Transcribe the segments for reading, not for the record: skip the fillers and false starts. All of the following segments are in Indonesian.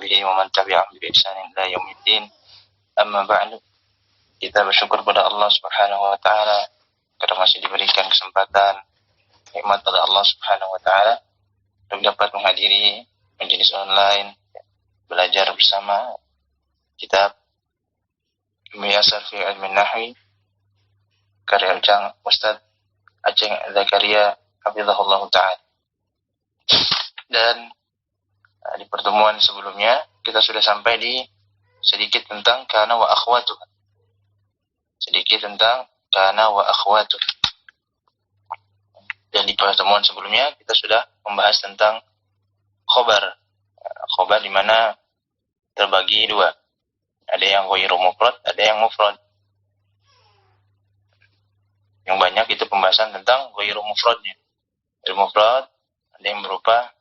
ashabihi wa man tabi'ahum bi ihsanin ila yaumiddin. Amma ba'du. Kita bersyukur pada Allah Subhanahu wa taala karena masih diberikan kesempatan nikmat oleh Allah Subhanahu wa taala untuk dapat menghadiri majelis online belajar bersama kitab Muyasar fi Ilmi Nahwi karya Ustaz Aceng Zakaria hafizahullah taala. Dan di pertemuan sebelumnya kita sudah sampai di sedikit tentang kana wa akhwatuh. Sedikit tentang kana wa akhwatuh. Dan di pertemuan sebelumnya kita sudah membahas tentang khobar. Khobar di mana terbagi dua. Ada yang ghairu mufrad, ada yang mufrad. Yang banyak itu pembahasan tentang ghairu mufradnya. Ghairu mufrad ada yang berupa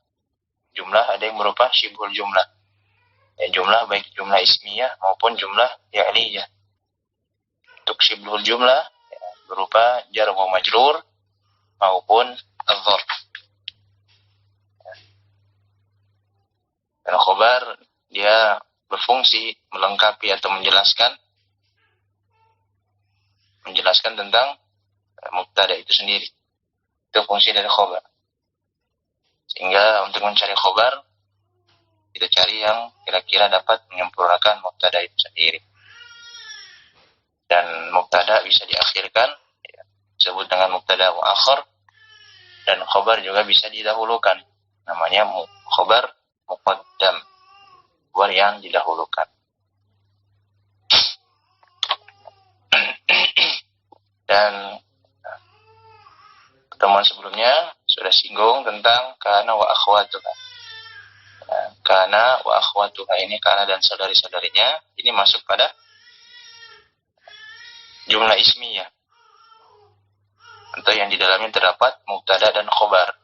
jumlah, ada yang berupa syibhul jumlah. Ya, jumlah baik jumlah ismiyah maupun jumlah fi'liyah. Untuk syibhul jumlah ya, berupa jar wa majrur maupun adh-dharf. Dan khobar dia berfungsi melengkapi atau menjelaskan tentang mubtada itu sendiri. Itu fungsi dari khobar. Sehingga untuk mencari khobar kita cari yang kira-kira dapat menyempurnakan mubtada itu sendiri. Dan mubtada bisa diakhirkan ya, disebut dengan mubtada muakhar, dan khobar juga bisa didahulukan, namanya khobar muqaddam, khobar yang didahulukan. Dan pertemuan sebelumnya sudah singgung tentang kana wa akhwatuha. Kana wa akhwatuha ini kana dan saudari-saudarinya ini masuk pada jumlah ismiyah atau yang di dalamnya terdapat mubtada dan khobar.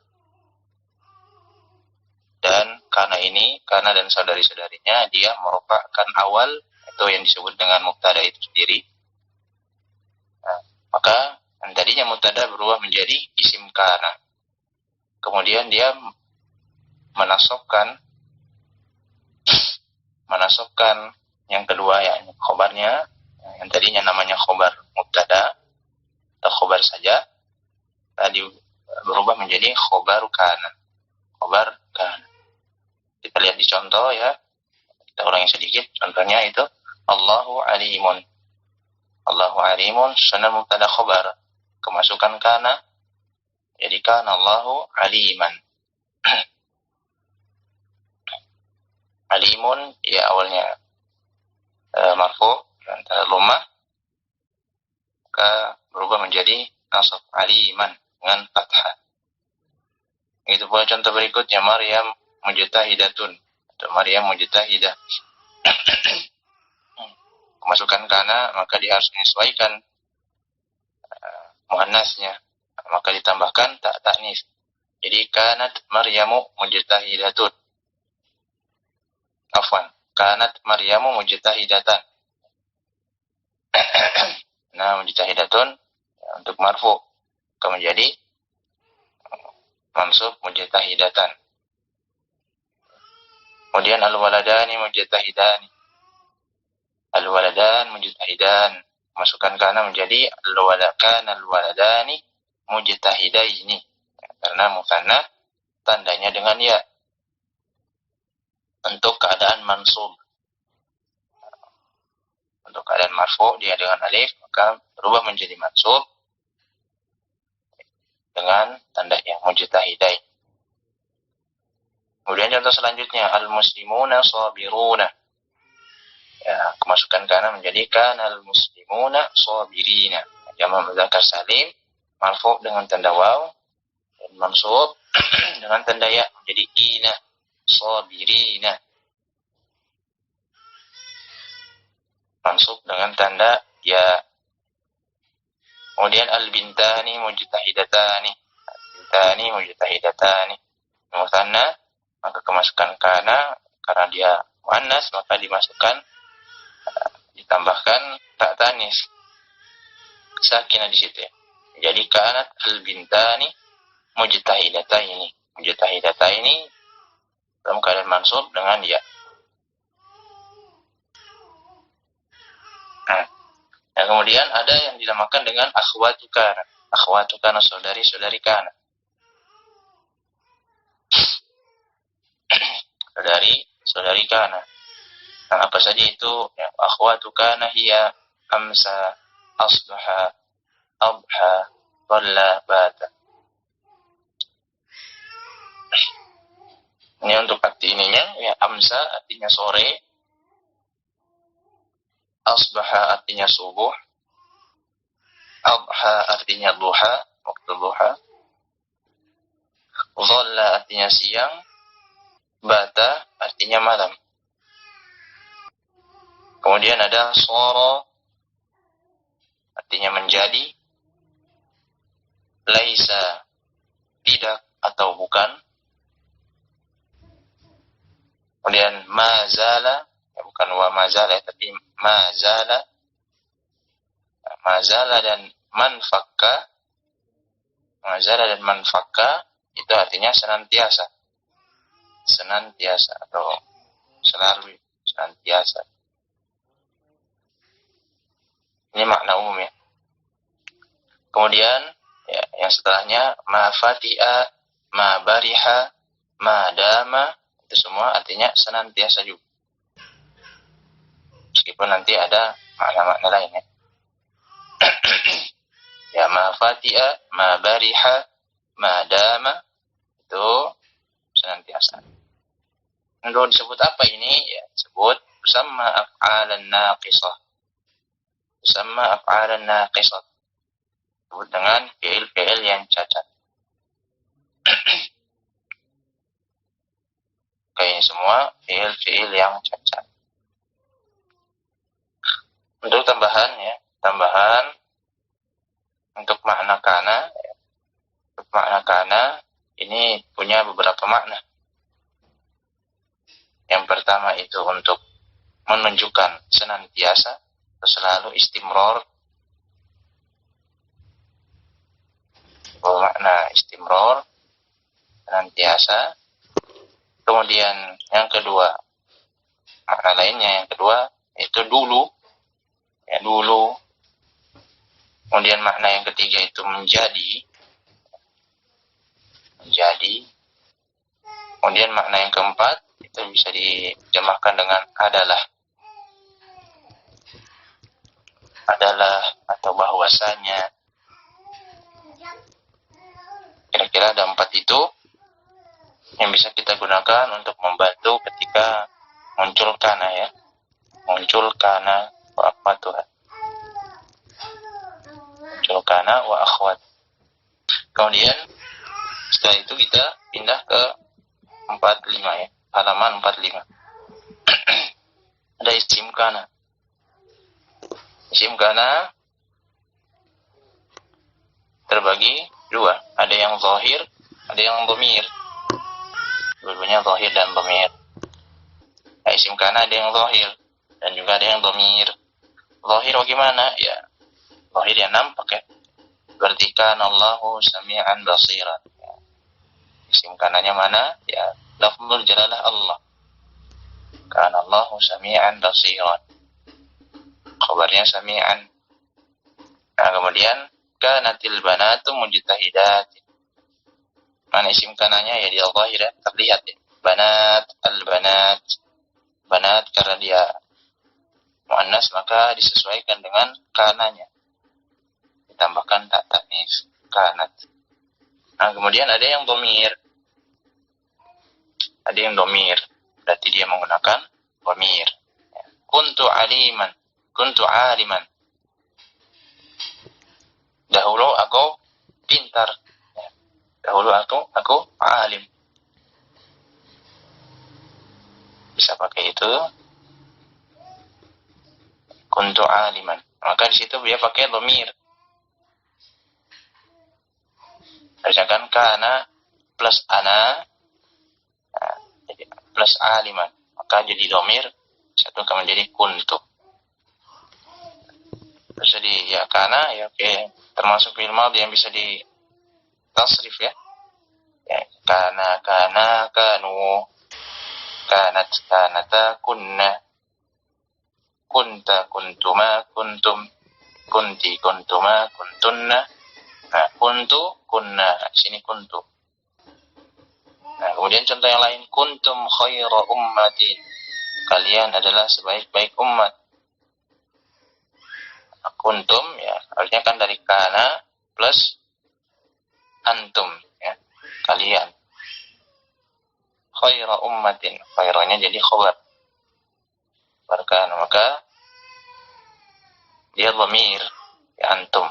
Dan kana dan saudari-saudarinya dia merupakan awal atau yang disebut dengan mubtada itu sendiri. Maka yang tadinya mubtada berubah menjadi isim kana. Kemudian dia menasabkan yang kedua ya khobarnya, yang tadinya namanya khobar mubtada atau khobar saja, tadi berubah menjadi khobar kana. Khobar kana. Kita lihat di contoh ya. Kita ulangi sedikit. Contohnya itu Allahu alimun. Allahu alimun sunan mubtada khobar. Kemasukan kana jadi kana Allahu aliman. Alimun ya awalnya marfu antara dhammah maka berubah menjadi nasab aliman dengan fathah. Itu pula contoh berikutnya Maryam mujtahidatun atau Maryam mujtahidah. Kemasukan kana maka dia harus menyesuaikan muannasnya, maka ditambahkan tak ta'nis. Jadi kanat Maryamu mujtahidatun. Afwan, kanat Maryamu mujtahidatan. Nah, mujtahidatun ya, untuk marfu akan menjadi mansub mujtahidatan. Kemudian al-waladani mujtahidani. Al-waladan mujtahidan. Masukkan kana menjadi al-waladani mujtahidaini. Karena musanna tandanya dengan ya. Untuk keadaan mansub. Untuk keadaan marfu dia dengan alif maka berubah menjadi mansub dengan tanda yang mujtahidai. Kemudian contoh selanjutnya al-muslimuna sabiruna. Ya, kemasukan kana menjadi kanal muslimuna sabirina. Jamak muzakkar salim marfu dengan tanda waw dan mansub dengan tanda ya menjadi ina sabirina. Mansub dengan tanda ya. Kemudian al-bintani mujtahidatani. Bintani mujtahidatani. Musanna maka kemasukan kana karena dia muannas maka dimasukkan ditambahkan tak tanis sakinah di situ ya. Jadi kanat al-bintani mujtahidataini. Mujtahidataini dalam keadaan mansub dengan ya. kemudian ada yang dinamakan dengan akhwatu kana. Akhwatu kana, saudari-saudari kana. Saudari kana. Nah, apa saja itu? Ya, akhwatu kana hiya amsa, asbaha, adha, dhalla, bata. Ini untuk arti ininya, ya, amsa artinya sore, asbaha artinya subuh, adha artinya duha, waktu duha, dhalla artinya siang, bata artinya malam. Kemudian ada sara artinya menjadi, laisa tidak atau bukan. Kemudian mazala, ya bukan wa mazala tapi mazala. Mazala dan manfakka. Mazala dan manfakka itu artinya senantiasa. Senantiasa atau selalu, senantiasa. Ini makna umum ya. Kemudian ya, yang setelahnya ma fati'a, ma bariha, ma dama, itu semua artinya senantiasa juga. Meskipun nanti ada makna-makna lain ya. Ya, ma fati'a, ma bariha, ma dama, itu senantiasa. Untuk disebut apa ini? Ya, disebut bersama af'alan naqisah. Bersama af'alan naqisah. Disebut dengan fi'il-fi'il yang cacat. Kayak semua fi'il-fi'il yang cacat. Untuk tambahan ya, tambahan untuk makna kana, ya. Untuk makna kana ini punya beberapa makna. Yang pertama itu untuk menunjukkan senantiasa, selalu istimror. Bermakna istimror, senantiasa. Kemudian yang kedua, makna lainnya yang kedua itu dulu, ya dulu. Kemudian makna yang ketiga itu menjadi. Kemudian makna yang keempat itu bisa diterjemahkan dengan adalah atau bahwasanya. Kira-kira ada 4 itu yang bisa kita gunakan untuk membantu ketika muncul kana ya. Muncul kana wa akhwatuha. Muncul kana wa akhwat. Kemudian setelah itu kita pindah ke 45 ya. Halaman 45. Ada isim kana. Isim kana terbagi 2. Ada yang zahir, ada yang dhamir. Dua-duanya zahir dan dhamir. Nah, isim kana ada yang zahir dan juga ada yang dhamir. Zahir bagaimana? Ya, zahir yang nampak ya. Berarti kana Allahu sami'an basiran. Ya. Isim kananya mana? Ya, lafzul jalalah Allah. Kana Allahu sami'an basiran. Khabarnya sami'an. Nah, kemudian kanatil banatu mujtahidat. Mana isim kananya ya di zahir ya, terlihat ya. Banat, al-banat. Banat karena dia muannas maka disesuaikan dengan kananya. Ditambahkan tak tanis, kanat. Nah, kemudian ada yang dhamir. Ada yang dhamir. Berarti dia menggunakan dhamir. Ya. Kuntu aliman, kuntu aliman. Dahulu aku pintar. Ya. Dahulu aku alim. Bisa pakai itu. Kuntu aliman. Maka di situ dia pakai dhamir. Misalkan kana plus ana, nah, jadi plus aliman. Maka jadi dhamir satu akan menjadi kuntu. Terus jadi ya kana ya oke. Termasuk fi'il madhi yang bisa di tasrif ya. Ya kana kanu, kanat kanata kunna, kunta kuntuma kuntum. kunti, kuntuma, kuntunna. Nah, kuntu, kunna. Di sini kuntu. Nah, kemudian contoh yang lain, kuntum khaira ummatin. Kalian adalah sebaik-baik umat. Nah, kuntum ya, artinya kan dari kana plus antum ya, kalian. Khaira ummatin. Khairanya jadi khabar. Berkana, maka dia dhamir ya, antum.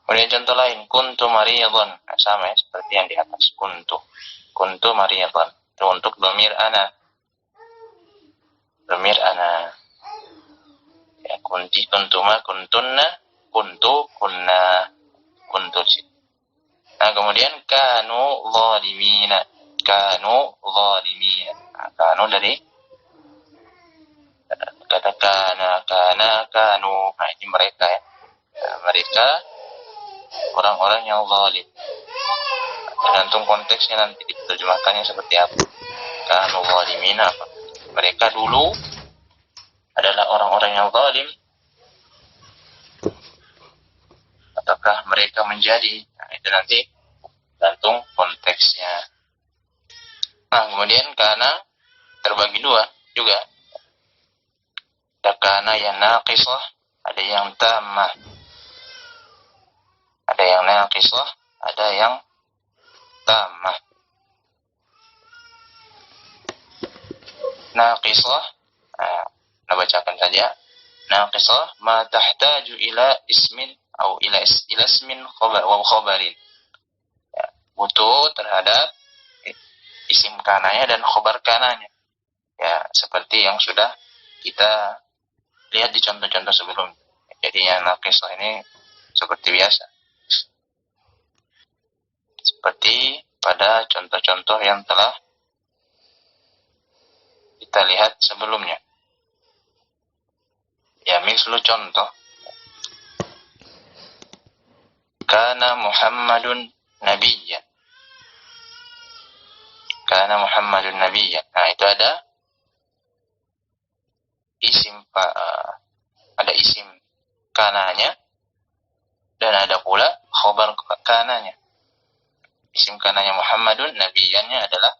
Kemudian contoh lain, kuntu maridhan. Nah, sama ya, seperti yang di atas. Kuntu maridhan. Itu untuk dhamir ana. Dhamir ana. Ya, kunti, kuntuma, kuntunna, kuntu, kunna, kuntu. Nah, kemudian kanu zalimina. Kanu zalimina. Nah, kanu dari kata kana, kanu. Nah, ini mereka ya. Nah, mereka orang-orang yang zalim. Tergantung konteksnya nanti diterjemahkannya seperti apa. Kanu zalimina apa? Mereka dulu adalah orang-orang yang zalim. Ataukah mereka menjadi? Nah, itu nanti tergantung konteksnya. Nah, kemudian kana terbagi dua juga. Ada kana yang naqisah, ada yang tammah. Ada yang naqisah, ada yang tammah. Naqisah, nah, bacakan saja. Naqisah ma tahtaju ila ismin atau ila ismin khabar wa khabarin. Ya, butuh terhadap isim kananya dan khabar kananya. Ya, seperti yang sudah kita lihat di contoh-contoh sebelumnya. Jadi yang naqisah ini seperti biasa. Seperti pada contoh-contoh yang telah kita lihat sebelumnya. Ya, mislu contoh. Kana Muhammadun nabiyyan. Kana Muhammadun nabiyyan. Nah, itu ada isim kananya dan ada pula khabar kananya. Isim kananya Muhammadun, nabiyyannya adalah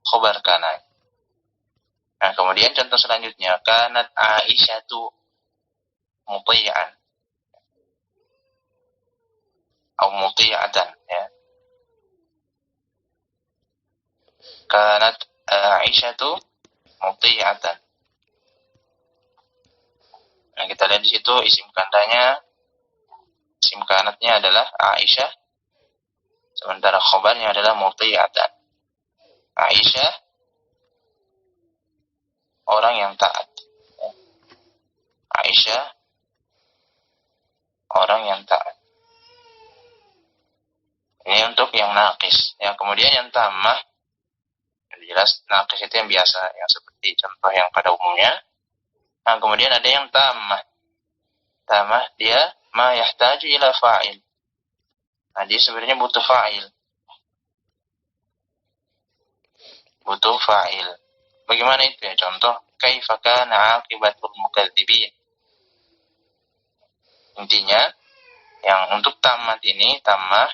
khabar kananya. Nah, kemudian contoh selanjutnya, kanat Aisyatu muti'an atau muti'atan ya. Kanat Aisyatu muti'atan. Nah, kita lihat di situ isim kanatnya adalah Aisyah, sementara khabarnya adalah muti'atan. Aisyah orang yang taat. Aisyah orang yang taat. Ini untuk yang naqis. Yang kemudian yang tammah, jelas naqis itu yang biasa, yang seperti contoh yang pada umumnya. Nah, kemudian ada yang tammah. Tammah dia ma yahtaju ila fa'il. Nah, dia sebenarnya butuh fa'il. Butuh fa'il. Bagaimana itu ya? Contoh, kaifa kana 'aqibatul mukadzibin. Intinya, yang untuk tammah ini, tammah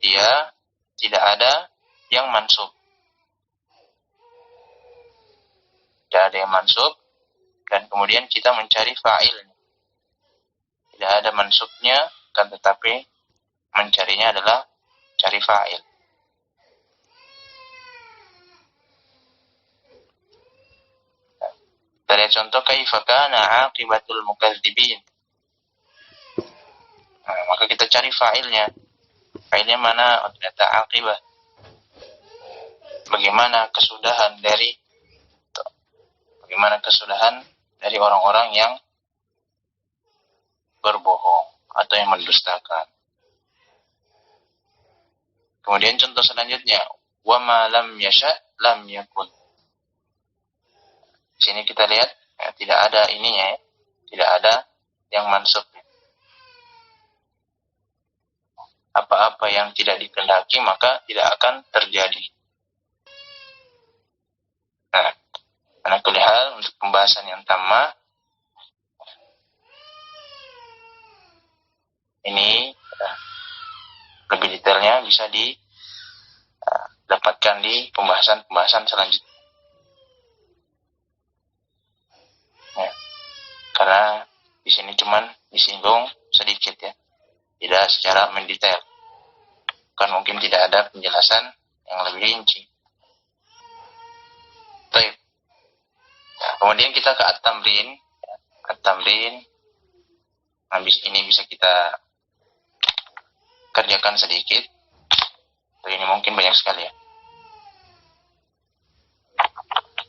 dia tidak ada yang mansub. Tidak ada yang mansub, dan kemudian kita mencari fa'ilnya. Tidak ada mansubnya, kan, tetapi mencarinya adalah cari fa'il. Dari contoh kaifa kana 'aqibatul mukadzibin. Nah, maka kita cari fa'ilnya. Fa'ilnya mana? Oh, ternyata aqibah. Bagaimana kesudahan dari orang-orang yang berbohong atau yang mendustakan. Kemudian contoh selanjutnya, wa ma lam yasha lam yakun. Di sini kita lihat ya, tidak ada ininya ya, tidak ada yang mansubnya. Apa-apa yang tidak dikehendaki maka tidak akan terjadi. Nah, ala kulli hal, untuk tammah. Ini lebih detailnya bisa didapatkan di pembahasan selanjutnya. Ya, karena di sini cuman disinggung sedikit ya, tidak secara mendetail. Kan mungkin tidak ada penjelasan yang lebih rinci. Baik. Nah, kemudian kita ke at-tamrin. At-tamrin. Habis ini bisa kita kerjakan sedikit. Ini mungkin banyak sekali ya.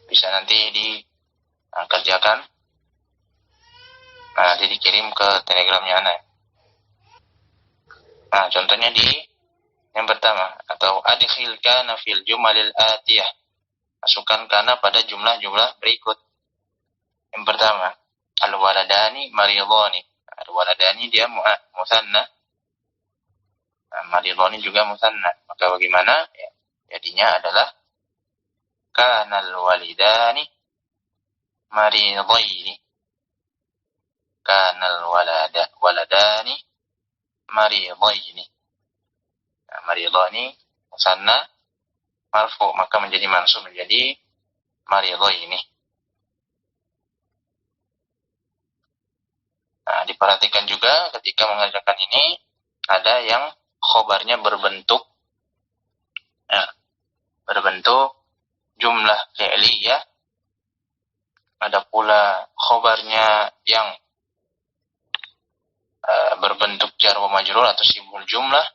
Bisa nanti dikerjakan. Nah, nanti dikirim ke telegramnya Ana. Nah, contohnya di yang pertama, atau adkhil kana fil jumalil atiyah. Masukkan kana pada jumlah-jumlah berikut. Yang pertama, al-waladani maridhani. Al-waladani dia musanna. Maridhani juga musanna. Maka bagaimana? Ya, jadinya adalah kana al-walidani maridhaini. Kana al-waladani maridhaini. Maridhani musanna marfu, maka menjadi mansub menjadi maridhaini. Nah, diperhatikan juga ketika mengerjakan ini ada yang khobarnya berbentuk jumlah fi'liyah, ada pula khobarnya yang berbentuk jar wa majrur atau sibul jumlah,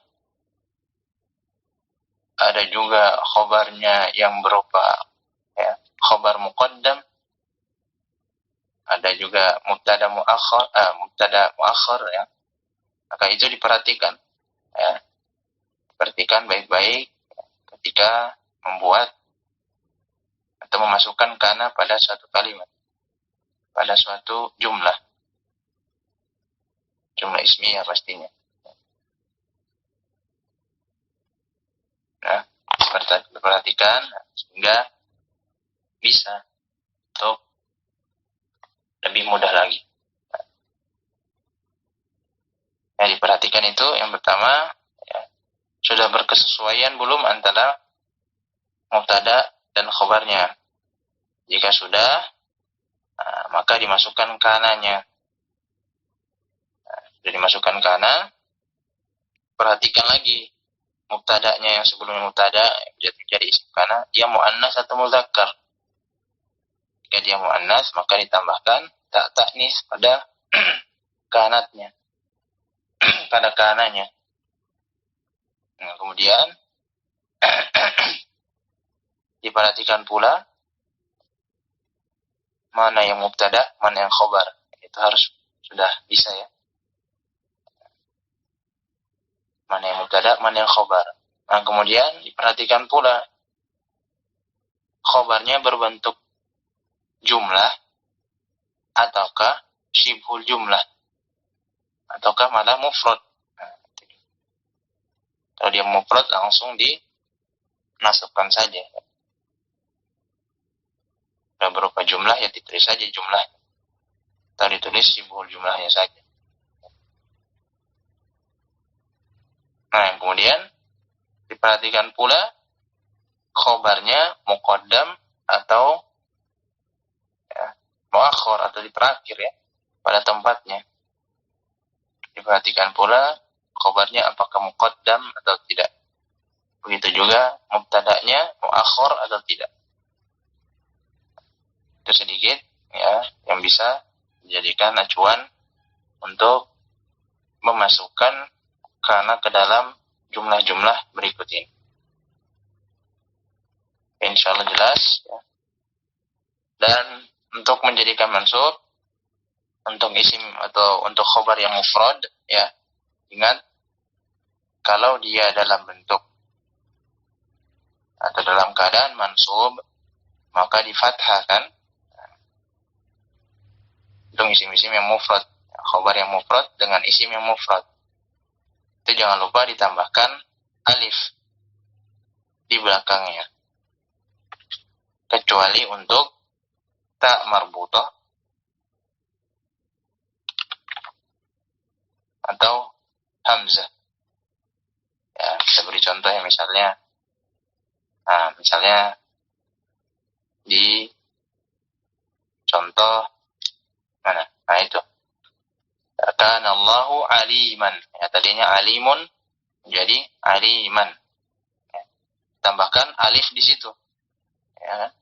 ada juga khobarnya yang berupa khobar muqaddam, ada juga mubtada muakhar ya. Maka itu diperhatikan ya. Perhatikan baik-baik ketika membuat atau memasukkan kana pada suatu kalimat, pada suatu jumlah ismiyah pastinya. Nah, perhatikan sehingga bisa untuk lebih mudah lagi. Ya, diperhatikan itu yang pertama, ya, sudah berkesesuaian belum antara mubtada dan khobarnya. Jika sudah, maka dimasukkan kananya. Sudah dimasukkan kana, perhatikan lagi mubtadanya yang sebelumnya mubtada menjadi isim kana, dia muannas atau muzakkar. Jika dia muannas, maka ditambahkan tak ta'nis pada kanatnya, pada kananya. Nah, kemudian diperhatikan pula mana yang mubtada, mana yang khobar. Itu harus sudah bisa ya. Mana yang mubtada, mana yang khobar. Nah, kemudian diperhatikan pula khobarnya berbentuk jumlah ataukah syibhul jumlah ataukah malah mufrad. Nah, kalau dia mufrad langsung dinasabkan saja. Kalau berupa jumlah ya ditulis saja jumlah. Atau ditulis syibhul jumlahnya saja. Nah, yang kemudian diperhatikan pula khobarnya muqaddam atau muakhir atau di terakhir ya, pada tempatnya. Diperhatikan pula khobarnya apakah muqaddam atau tidak. Begitu juga mubtada'nya muakhir atau tidak. Itu sedikit ya yang bisa dijadikan acuan untuk memasukkan karena ke dalam jumlah-jumlah berikut ini. Insyaallah jelas ya. Dan untuk menjadikan mansub untuk isim atau untuk khobar yang mufrad ya, ingat kalau dia dalam bentuk atau dalam keadaan mansub maka difathahkan untuk isim-isim yang mufrad, khobar yang mufrad dengan isim yang mufrad. Itu jangan lupa ditambahkan alif di belakangnya. Kecuali untuk ta marbutah atau hamzah. Ya, kita beri contoh ya, misalnya di contoh mana? Nah itu. Kana Allahu aliman. Ya, tadinya alimun menjadi aliman. Ya, tambahkan alif di situ. Ya,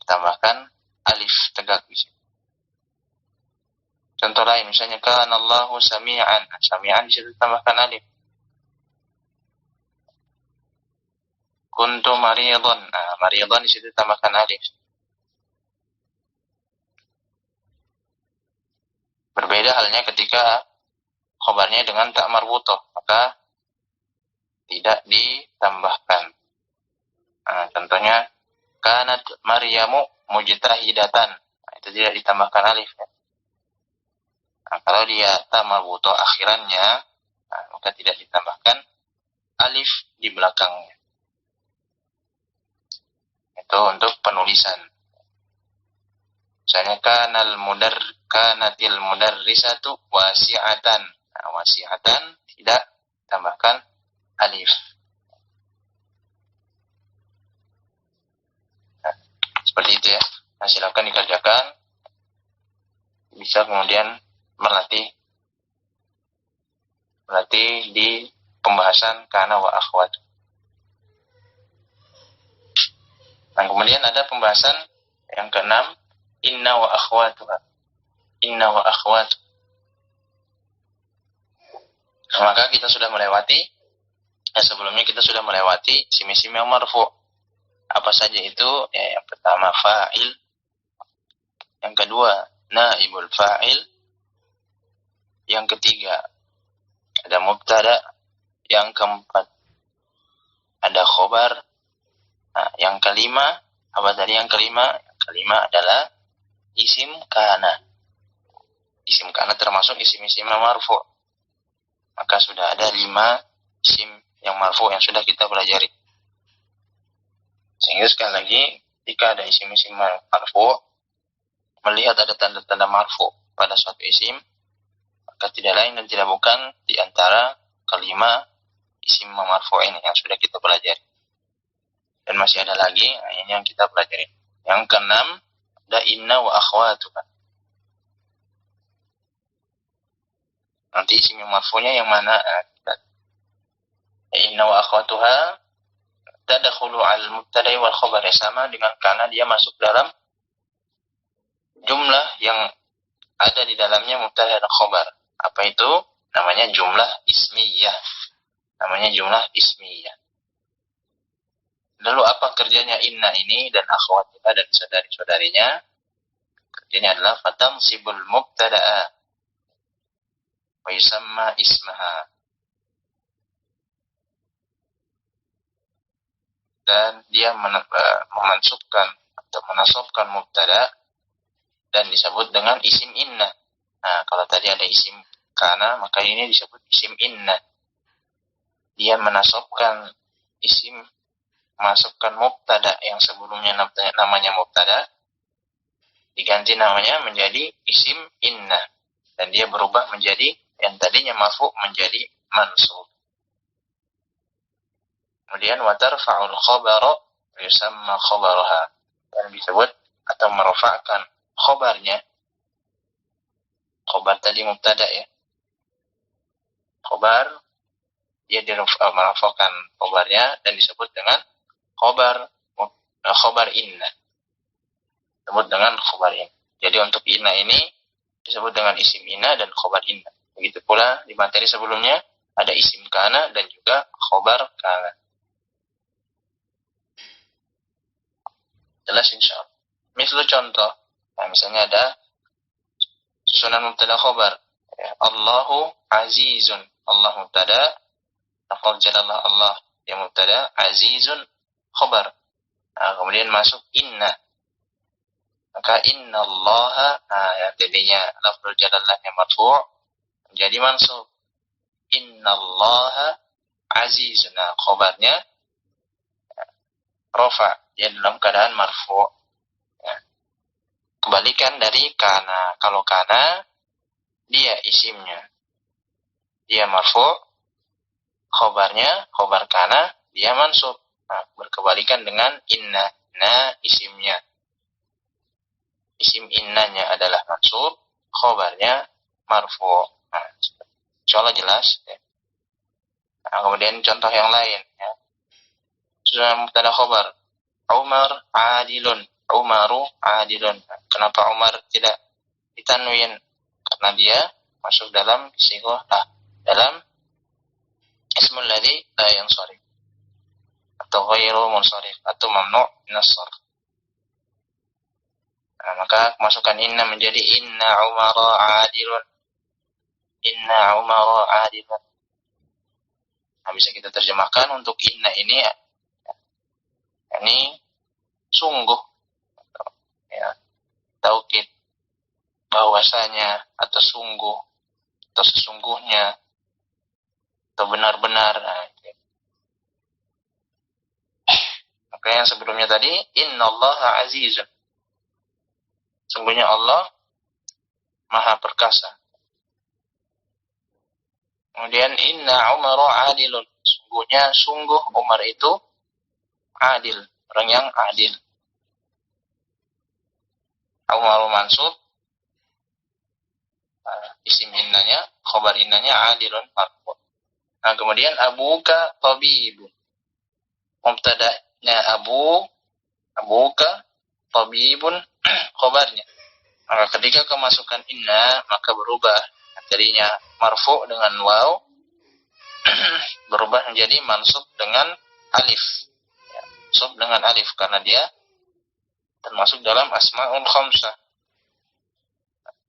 tambahkan alif tegak di situ. Contoh lain misalnya kana Allahu sami'an. Sami'an di situ tambahkan alif. Kuntu maridun. Nah, maridun di situ tambahkan alif. Berbeda halnya ketika khobarnya dengan tak marbutoh, maka tidak ditambahkan. Nah, contohnya kanat Maryamu mujtahidatan. Nah, itu tidak ditambahkan alif. Nah, kalau dia tak marbutoh akhirannya, maka tidak ditambahkan alif di belakangnya. Itu untuk penulisan. Misalnya kanatil mudarrisatu wasi'atan. Nah, wasi'atan tidak tambahkan alif. Nah, seperti itu ya. Nah, silakan dikerjakan. Bisa kemudian melatih di pembahasan kana wa akhwat. Nah, kemudian ada pembahasan yang keenam, inna wa akhwatuha. Inna wa akhwat. Nah, maka kita sudah melewati, sebelumnya kita sudah melewati isim-isim yang marfu. Apa saja itu? Ya, yang pertama fa'il, yang kedua naibul fa'il, yang ketiga ada mubtada, yang keempat ada khobar. Nah, yang kelima, apa tadi yang kelima? Yang kelima adalah isim kana. Isim kana termasuk isim-isim yang marfu. Maka sudah ada 5 isim yang marfu yang sudah kita pelajari. Sehingga sekali lagi, jika ada isim-isim marfu, melihat ada tanda-tanda marfu pada suatu isim, maka tidak lain dan tidak bukan di antara kelima isim marfu ini yang sudah kita pelajari. Dan masih ada lagi, ini yang kita pelajari. Yang keenam, ada inna wa akhwatuha. Nanti isim yang marfu'nya yang mana? Inna wa akhwatuha tadkhulu al-mubtada'i wal khabar, sama dengan karena dia masuk dalam jumlah yang ada di dalamnya mubtada dan khabar. Apa itu? Namanya jumlah ismiyah. Lalu apa kerjanya inna ini dan akhwatiha dan saudari-saudarinya? Kerjanya adalah fatansibul mubtada'a wa yusamma ismaha. Dan dia memansubkan atau menasabkan mubtada dan disebut dengan isim inna. Nah, kalau tadi ada isim kana, maka ini disebut isim inna. Dia menasabkan isim, masukkan mubtada yang sebelumnya namanya mubtada, diganti namanya menjadi isim inna, dan dia berubah menjadi yang tadinya marfu menjadi mansub. Kemudian watarfa'ul khabara yusamma khabaraha, dan disebut atau merafa'kan khabarnya. Khabar tadi mubtada ya. Khabar dia merafa'kan khabarnya dan disebut dengan khabar inna. Disebut dengan khabar inna. Jadi untuk inna ini disebut dengan isim inna dan khabar inna. Begitu pula di materi sebelumnya ada isim kana dan juga khabar kana. Jelas insyaallah. Misal contoh, nah, misalnya ada susunan mubtada khabar. Ya, Allahu azizun. Allah mubtada, lafaz jalallah Allah yang mubtada, azizun khabar. Nah, kemudian masuk inna. Maka inna Allah, yang tadinya lafaz jalallah yang marfu' menjadi mansub. Inna Allah azizun. Nah, khabarnya rafa, dia dalam keadaan marfu'. Ya. Kebalikan dari kana. Kalau kana dia isimnya dia marfu', khobar kana dia mansub. Nah, berkebalikan dengan inna. Nah, isimnya. Isim innanya adalah mansub, khobarnya marfu'. Nah, insyaallah jelas ya. Nah, kemudian contoh yang lain ya. Sudah mubtada khobar. Umar adilun. Umaru adilun. Kenapa Umar tidak ditanwin? Karena dia masuk dalam sighah dalam ismul ladzi la yansharif atau ghairu munsharif atau mamnu' min as-sarf. Nah, maka masukkan inna menjadi inna Umara adilun. Inna Umara adilun. Nah, bisa kita terjemahkan untuk inna ini sungguh ya, taukid bahwasanya atau sungguh atau sesungguhnya atau benar-benar. Nah, maka yang sebelumnya tadi innallaha azizun, sungguhnya Allah maha perkasa. Kemudian inna Umara adilun, sungguh Umar itu adil, orang yang adil. Umaru mansub, isim innanya, khobar innanya adilun marfu'. Nah, kemudian abuka tabibun, mubtada'nya abuka tabibun, khobarnya. Maka ketika kemasukan inna, maka berubah tadinya marfu' dengan waw berubah menjadi mansub dengan alif. Ya, mansub dengan alif karena dia termasuk dalam asma'ul khamsah.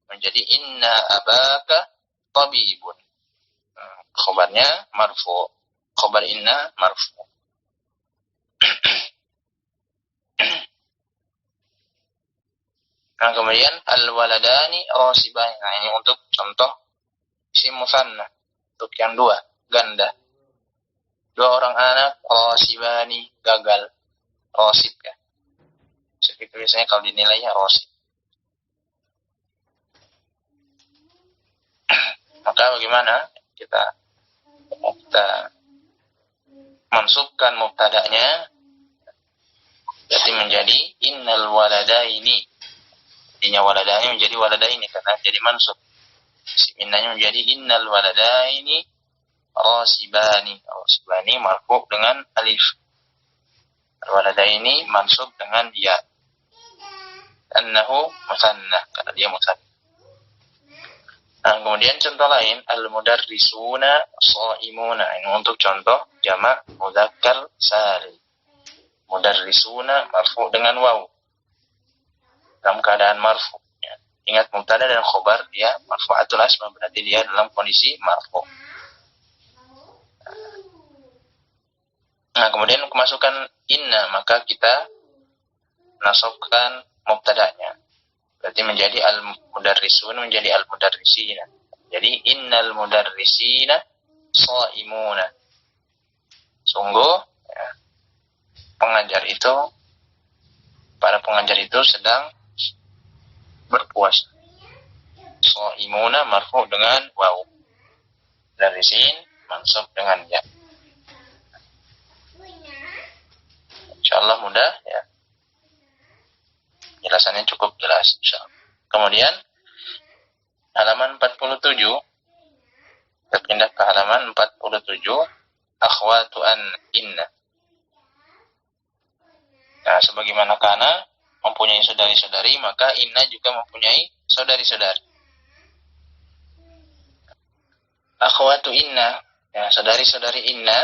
Menjadi inna abaka tabibun. Khobarnya marfu'. Khobar inna marfu'. Nah, kemudian al-waladani rasibani. Nah, ini untuk contoh isim musanna. Untuk yang dua, ganda. Dua orang anak rasibani, gagal. Rasib ya. Seperti biasanya kalau dinilainya rasib. Maka bagaimana kita mansubkan mubtada'nya berarti menjadi innal waladaini. Artinya waladaini menjadi waladaini karena jadi mansub. Innanya menjadi innal waladaini rasibani. Rasibani marfu' dengan alif. Waladaini mansub dengan ya. Annahu musanna karena dia musanna. Nah, kemudian contoh lain al-mudarrisuna shaimuna. Ini untuk contoh jamak mudzakkar salim. Mudarrisuna marfu' dengan waw. Dalam keadaan marfu'. Ya. Ingat mubtada dan khobar dia marfu'atul asma berarti dia dalam kondisi marfu'. Nah, kemudian kemasukan inna maka kita nasabkan mubtada'nya. Berarti menjadi al-mudarrisun menjadi al-mudarrisina. Jadi innal mudarrisina shaimuna. Sungguh ya, para pengajar itu sedang berpuasa. Shaimuna marfu' dengan waw. Mudarrisin mansub dengan ya. Insyaallah mudah ya. Jelasannya cukup jelas insyaallah. Kemudian halaman 47 kita pindah ke halaman 47 akhwatu an inna. Nah, sebagaimana kana mempunyai saudari-saudari, maka inna juga mempunyai saudari-saudari. Akhwatu inna, ya, saudari-saudari inna.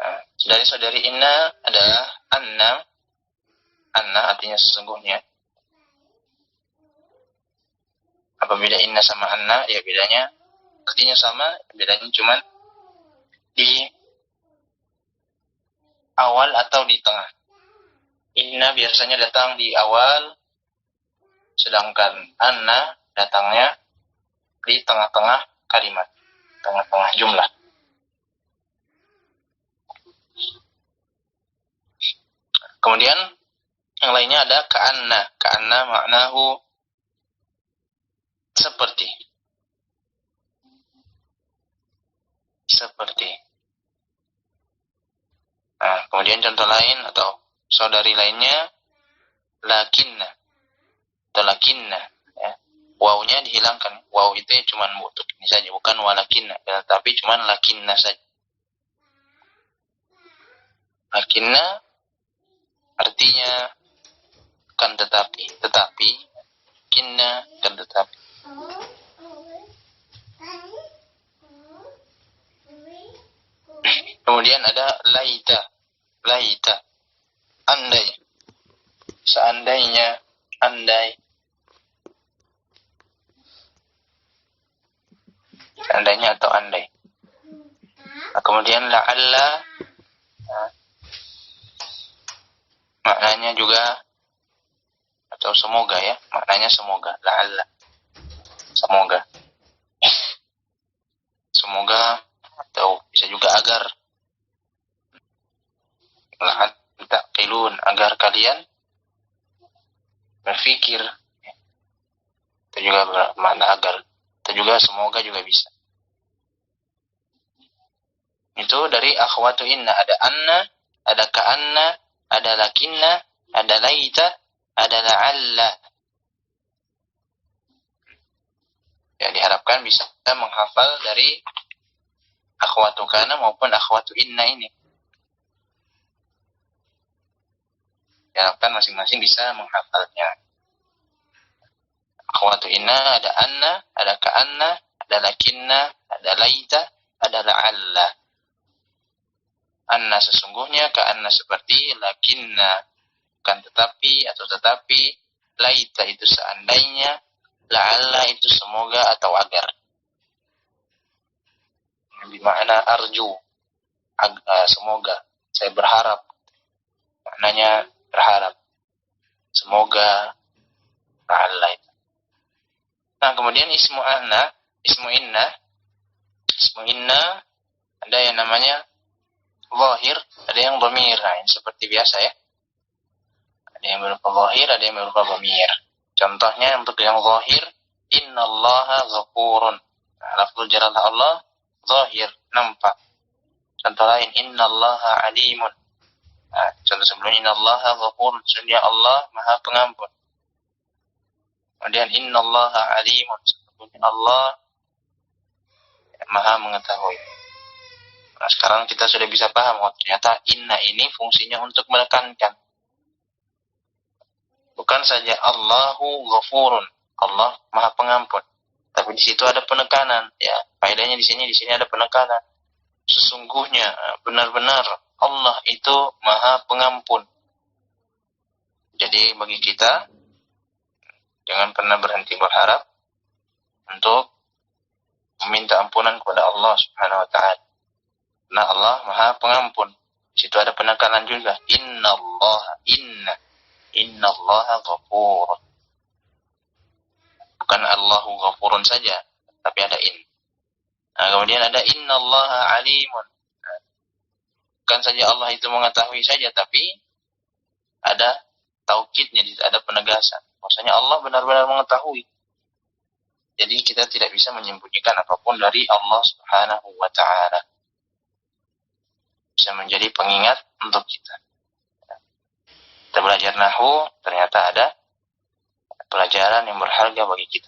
Nah, saudari-saudari inna adalah anna. Anna artinya sesungguhnya. Apa beda inna sama anna? Ya bedanya artinya sama, bedanya cuma di awal atau di tengah. Inna biasanya datang di awal, sedangkan anna datangnya di tengah-tengah kalimat, tengah-tengah jumlah. Kemudian yang lainnya ada ka'anna. Ka'anna maknahu seperti. seperti. Nah, kemudian contoh lain atau saudari lainnya lakinna atau lakinna, ya. Wawunya dihilangkan. Waw itu cuma untuk ini saja, bukan walakinna, ya, tapi cuma lakinna saja. Lakinna artinya kan tetapi, kinna kan tetapi. Kemudian ada laita, andai, seandainya, andai, seandainya atau andai. Nah, kemudian la'alla, nah, maknanya juga atau semoga, ya, maknanya semoga, la'alla, semoga, semoga, atau bisa juga agar, la'an taqilun, agar kalian berpikir, itu juga bermakna agar, itu juga semoga juga bisa. Itu dari akhwatu inna, ada anna, ada ka'anna, ada lakinna, ada laita, ada la'alla. Ya, diharapkan bisa menghafal dari akhwatu kana maupun akhwatu inna ini. Diharapkan masing-masing bisa menghafalnya. Akhwatu inna ada anna, ada ka'anna, ada lakinna, ada laita, ada la'alla. Anna sesungguhnya, ka'anna seperti, lakinna kan tetapi atau tetapi, laita itu seandainya, la'alla itu semoga atau agar. Bermakna arju, semoga, saya berharap. Maknanya berharap. Semoga, la'alla itu. Nah, kemudian ismu inna, ada yang namanya zahir, ada yang dhamir. Nah, seperti biasa, ya. Ada yang berupa zahir, ada yang berupa dhamir. Contohnya untuk yang zahir, innallaha ghafurun. Nah, lafzul jalalah Allah zahir, nampak. Contoh lain, innallaha alimun. Nah, contoh sebelumnya, innallaha ghafurun, sesungguhnya Allah Maha Pengampun. Kemudian innallaha alimun, sesungguhnya Allah Maha mengetahui. Nah, sekarang kita sudah bisa paham, oh, ternyata inna ini fungsinya untuk menekankan. Bukan saja Allahu ghafurun, Allah Maha Pengampun, tapi di situ ada penekanan, ya. Faedahnya di sini ada penekanan. Sesungguhnya benar-benar Allah itu Maha Pengampun. Jadi bagi kita jangan pernah berhenti berharap untuk meminta ampunan kepada Allah Subhanahu wa taala. Nah, Allah Maha Pengampun. Di situ ada penekanan juga. Innallaha ghafurun. Bukan Allahu ghafurun saja, tapi ada in. Nah, kemudian ada innallaha alimun. Nah, bukan saja Allah itu mengetahui saja, tapi ada taukidnya, ada penegasan. Maksudnya Allah benar-benar mengetahui. Jadi kita tidak bisa menyembunyikan apapun dari Allah Subhanahu wa taala. Bisa menjadi pengingat untuk kita. Kita belajar nahwu, ternyata ada pelajaran yang berharga bagi kita.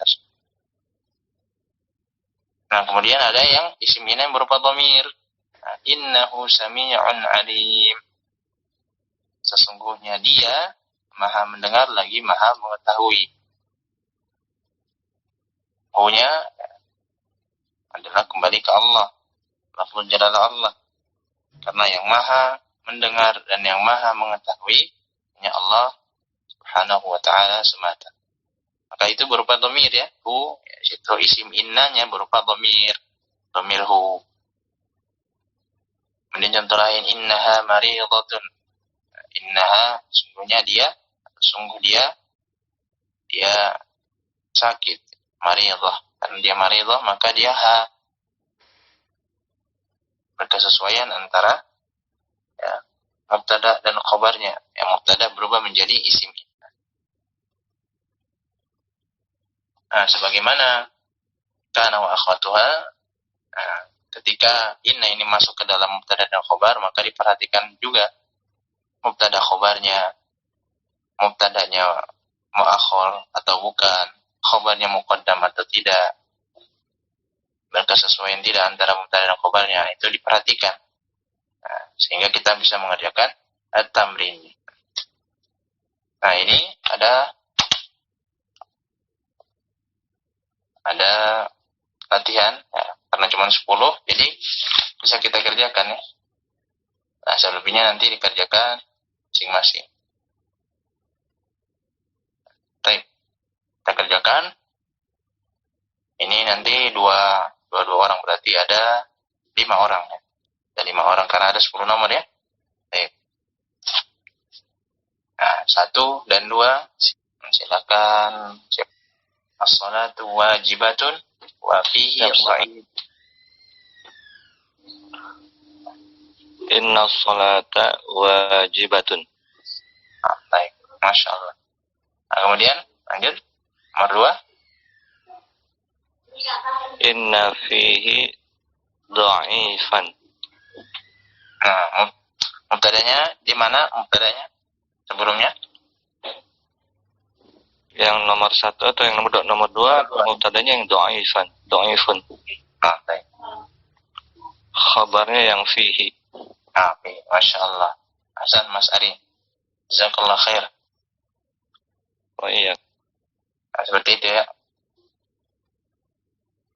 Nah, kemudian ada yang isim inna yang berupa dhamir. Nah, innahu sami'un alim. Sesungguhnya dia Maha mendengar lagi Maha mengetahui. Hu-nya adalah kembali ke Allah. Lafzul jalalah Allah. Karena yang Maha mendengar dan yang Maha mengetahui hanya Allah Subhanahu wa taala semata. Maka itu berupa dhamir, ya. Hu, situ isim innanya berupa dhamir hu. Kemudian contoh lain, innaha maridatun. Innaha, sungguh dia sakit. Maridah, karena dia maridah maka dia ha. Berkesesuaian antara, ya, mubtada dan khabarnya. Yang mubtada berubah menjadi isim. Nah, sebagaimana kana wa akhwatuha, nah, ketika inna ini masuk ke dalam mubtada dan khobar, maka diperhatikan juga mubtada khobarnya, mubtadanya muakhir atau bukan, khobarnya muqaddam atau tidak, berkesesuaian tidak antara mubtada dan khobarnya, itu diperhatikan. Nah, sehingga kita bisa mengerjakan at-tamrin. Nah, ini ada latihan ya, karena cuma 10 jadi bisa kita kerjakan ya. Nah, selebihnya nanti dikerjakan masing-masing. Baik, kita kerjakan. Ini nanti dua orang, berarti ada 5 orang ya. Ada 5 orang karena ada 10 nomor ya. Baik. Nah, 1 dan 2 silakan. As-salatu wajibatun wa fihi dha'if. Inna salata wajibatun. Baik, Masya Allah. Nah, kemudian lanjut nomor 2. Inna fihi dha'ifan. Nah, mubtadanya di mana mubtadanya sebelumnya? Yang nomor 1 atau yang nomor 2 mubtadanya yang dha'ifan, dha'ifun. Baik. Khabarnya yang fihi. Baik, Masya Allah. Hasan Mas Ari, jazakallah khair. Oh iya. Nah, seperti itu ya.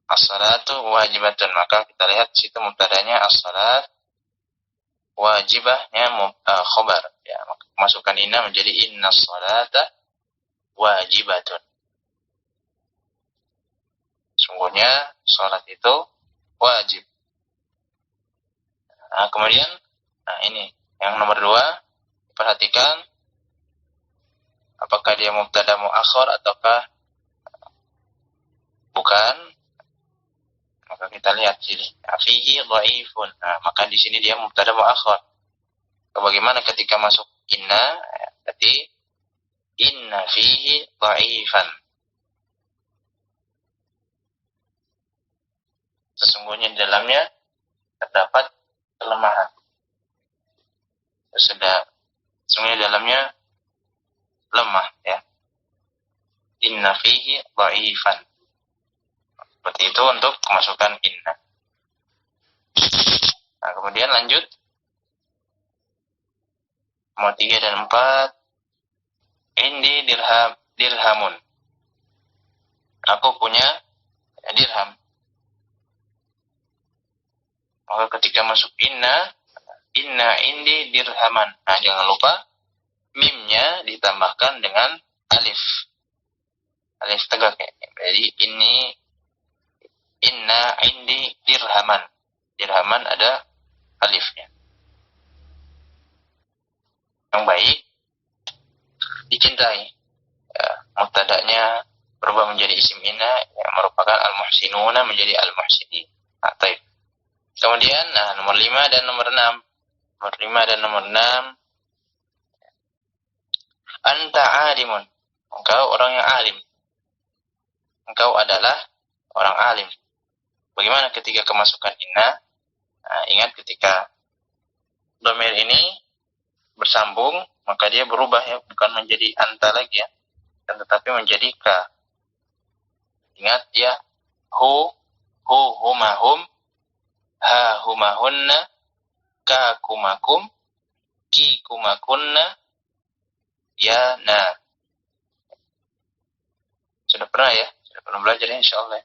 As-salatu wajibatun, maka kita lihat situ mubtadanya as-salat, wajibahnya khobar ya, masukkan inna menjadi inna salata wajibatun. Sungguhnya salat itu wajib. Nah, kemudian ini yang nomor 2, perhatikan apakah dia mubtada muakhir ataukah bukan. Maka kita lihat sini, fihi dhaifun. Nah, maka di sini dia mubtada muakhir. Bagaimana ketika masuk inna? Berarti inna fihi dhaifan. Sesungguhnya di dalamnya terdapat kelemahan. Sesungguhnya di dalamnya lemah ya. Inna fihi dhaifan. Seperti itu untuk kemasukan inna. Nah, kemudian lanjut. Nomor 3 dan 4. Indi dirhamun. Aku punya dirham. Maka ketika masuk inna indi dirhaman. Nah, jangan lupa mimnya ditambahkan dengan alif. Alif tegak ya. Jadi inna indi dirhaman. Dirhaman ada alifnya. Yang baik dicintai. Ya, mubtada'nya berubah menjadi isim inna yang merupakan al-muhsinuna menjadi al-muhsinin. Nah, baik. Kemudian nomor 5 dan nomor 6. Nomor 5 dan nomor 6. Anta alimun. Engkau orang yang alim. Engkau adalah orang alim. Bagaimana ketika kemasukan inna? Nah, ingat ketika dhamir ini bersambung, maka dia berubah ya, bukan menjadi anta lagi ya, dan tetapi menjadi ka. Ingat ya, huma hum, ha huma hunna, ka kumakum, ki kumakunna, ya na. Sudah pernah ya? Sudah pernah belajar ya, insyaallah.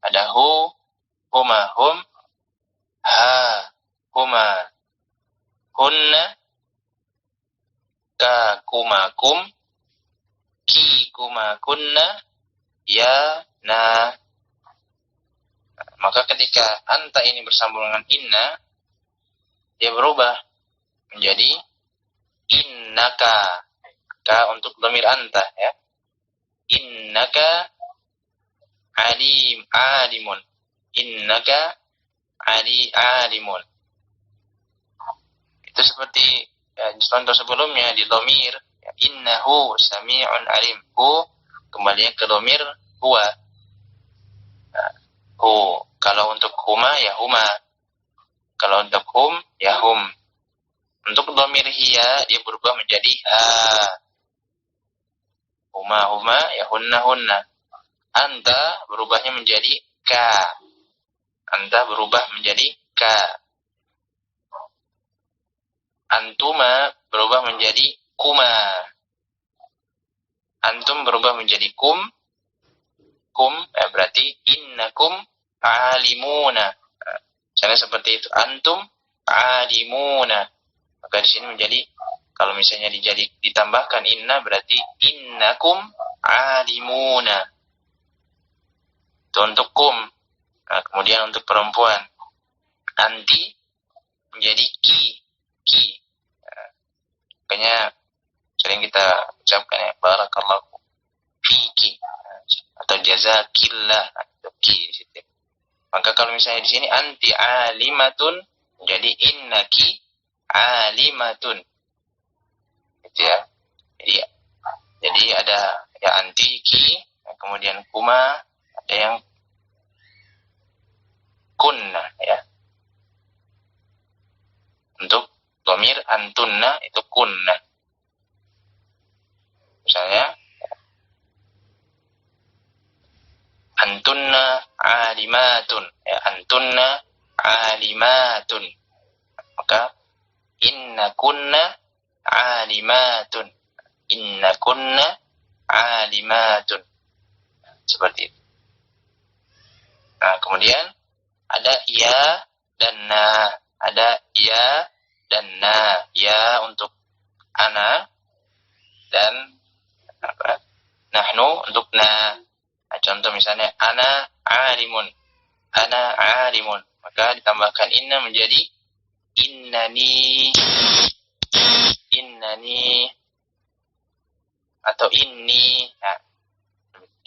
Ada huma hum, ha huma hunna, ka kumakum, ki kumakunna, ya na. Maka ketika anta ini bersambung dengan inna, dia berubah menjadi innaka. Ka untuk dhamir anta ya. Innaka alimun. Innaka alimun. Itu seperti contoh sebelumnya di dhamir ya, innahu sami'un alim. Kembalinya ke dhamir huwa. Nah, kalau untuk huma ya huma. Kalau untuk hum, ya hum. Untuk dhamir hiya, dia berubah menjadi ha. Huma, ya hunna. Anta berubahnya menjadi ka. Anta berubah menjadi ka. Antuma berubah menjadi kuma. Antum berubah menjadi kum. Berarti innakum alimuna. Misalnya seperti itu. Antum alimuna. Maka di sini menjadi, kalau misalnya ditambahkan inna, berarti innakum alimuna. Itu untuk kum. Nah, kemudian untuk perempuan, anti menjadi ki. Nah, makanya sering kita ucapkan ya, barakallahu fiki atau jazakillah, itu ki di situ. Maka kalau misalnya di sini anti alimatun, jadi innaki alimatun. Gitu ya. Jadi ada ya anti ki, kemudian kuma, ada yang kunna ya. Untuk dhamir antunna itu kunna. Misalnya antunna alimatun, ya, antunna alimatun. Maka innakunna alimatun, innakunna alimatun. Seperti itu. Nah, kemudian ada ya dan na. Ada ya dan na. Ya untuk ana dan nahnu untuk na. Nah, contoh misalnya ana alimun. Ana alimun. Maka ditambahkan inna menjadi innani. Innani atau inni. Nah,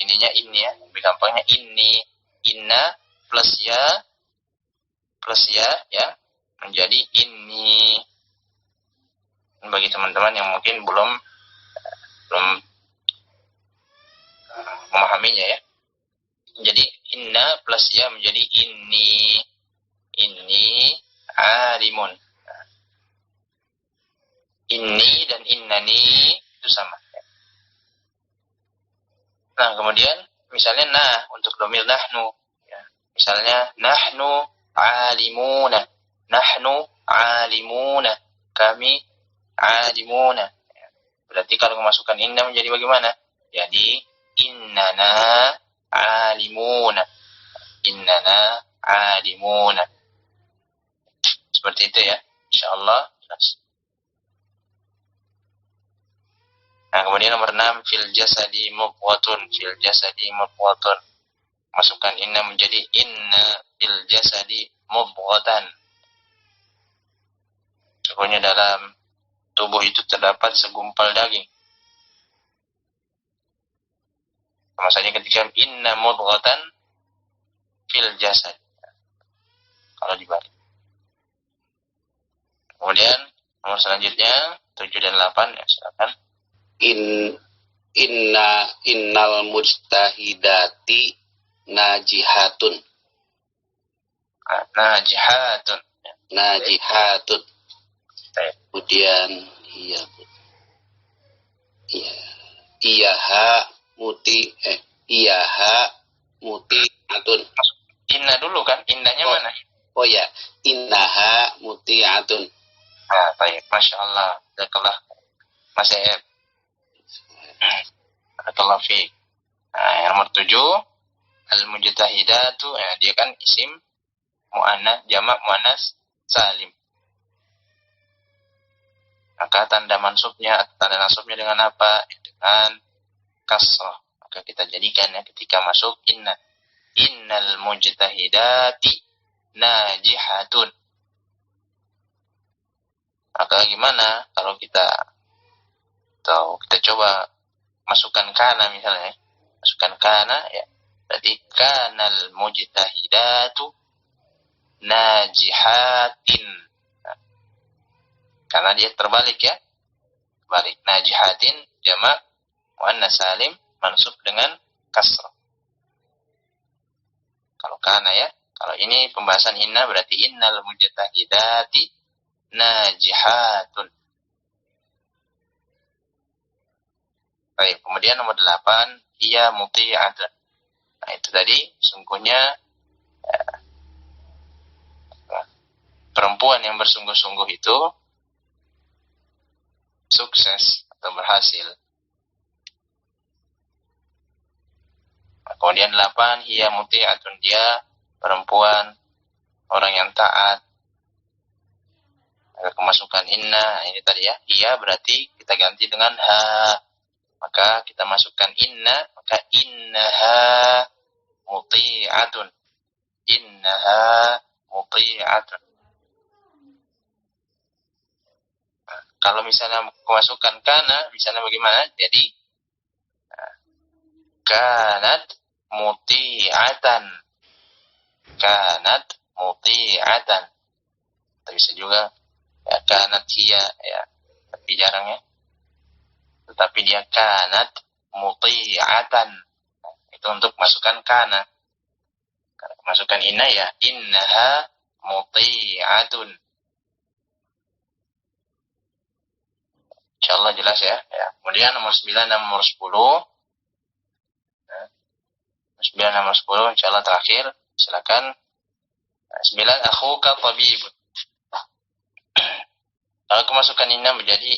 ininya inni ya. Lebih gampangnya inni. Inna plus ya ya menjadi inni. Bagi teman-teman yang mungkin belum memahaminya ya. Jadi inna plus ya menjadi inni. Inni alimun. Inni dan innani itu sama. Nah, kemudian misalnya nah untuk dhamir nahnu ya. Misalnya nahnu alimuna. Nahnu alimuna. Kami alimuna. Berarti kalau memasukkan inna menjadi bagaimana? Jadi innana alimuna. Innana alimuna. Seperti itu ya. Insyaallah. Nah, kemudian nomor 6, fil jasadi mubghatun. Fil jasadi mubghatun. Masukkan inna menjadi inna fil jasadi mubghatan. Sesungguhnya dalam tubuh itu terdapat segumpal daging. Sama saja ketika inna mubghatan fil jasad. Kalau dibalik. Kemudian nomor selanjutnya 7 dan 8 ya, silakan. Innal mujtahidati najihatun. Najihatun. Kemudian iyaha muti'atun. Inna dulu kan? Innanya mana? Oh ya, innaha muti'atun. Ah, baik. Masya Allah. Jazakallah. Mas Eb. Barakallahu fiik. Nah, yang nomor 7, al-mujtahidatu, ya, dia kan isim muannas, jamak muannas salim. Maka tanda mansubnya atau tanda nasubnya dengan apa? Dengan kasrah. Maka kita jadikan ya ketika masuk inna. Innal mujtahidati najihatun. Maka gimana kalau kita coba masukkan kana misalnya, masukkan kana ya, berarti kanal mujtahidatu najihatin. Nah, karena dia terbalik ya, balik najihatin jamak muannas salim mansub dengan kasrah. Kalau kana ya, Kalau ini pembahasan inna berarti innal mujtahidati najihatun. Baik, kemudian nomor 8, hiya muti'atun. Nah, itu tadi sungguhnya perempuan yang bersungguh-sungguh itu sukses atau berhasil. Kemudian 8, hiya muti'atun, dia perempuan, orang yang taat. Maka kemasukan inna, ini tadi ya, hiya berarti kita ganti dengan ha. Maka kita masukkan inna, maka innaha muti'atun. Innaha muti'atun. Nah, kalau misalnya kemasukan kana, misalnya bagaimana? Jadi kanat muti'atan. Kanat muti'atan. Tapi bisa juga ya kanat hiya ya, tapi jarang ya. Tetapi dia kanat muti'atan. Itu untuk masukkan kana. Kalau masukkan inna ya innaha muti'atun. Insyaallah jelas ya. Kemudian nomor 9 dan nomor 10. 9 nomor 10 insyaallah terakhir. Silakan. 9, akhuka tabibun. Kalau kemasukan inna menjadi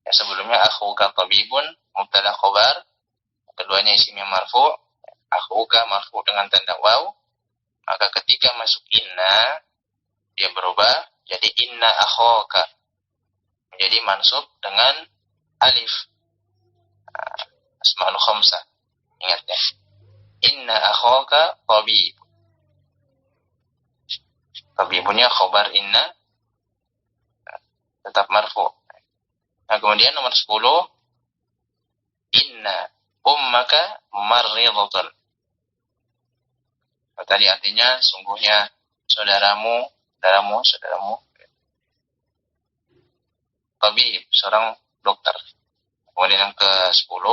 ya, sebelumnya akhuka tabibun mubtada khobar, keduanya isim yang marfu, akhuka marfu dengan tanda waw, maka ketika masuk inna dia berubah jadi inna akhuka, menjadi mansub dengan alif. Asmaul khamsah, ingat ya, inna akhuka tabib, tabibunnya khobar inna tetap marfu. Nah, kemudian nomor 10, inna ummaka marridhatun. Tadi artinya sungguhnya saudaramu tabib, seorang dokter. Kemudian yang ke-10,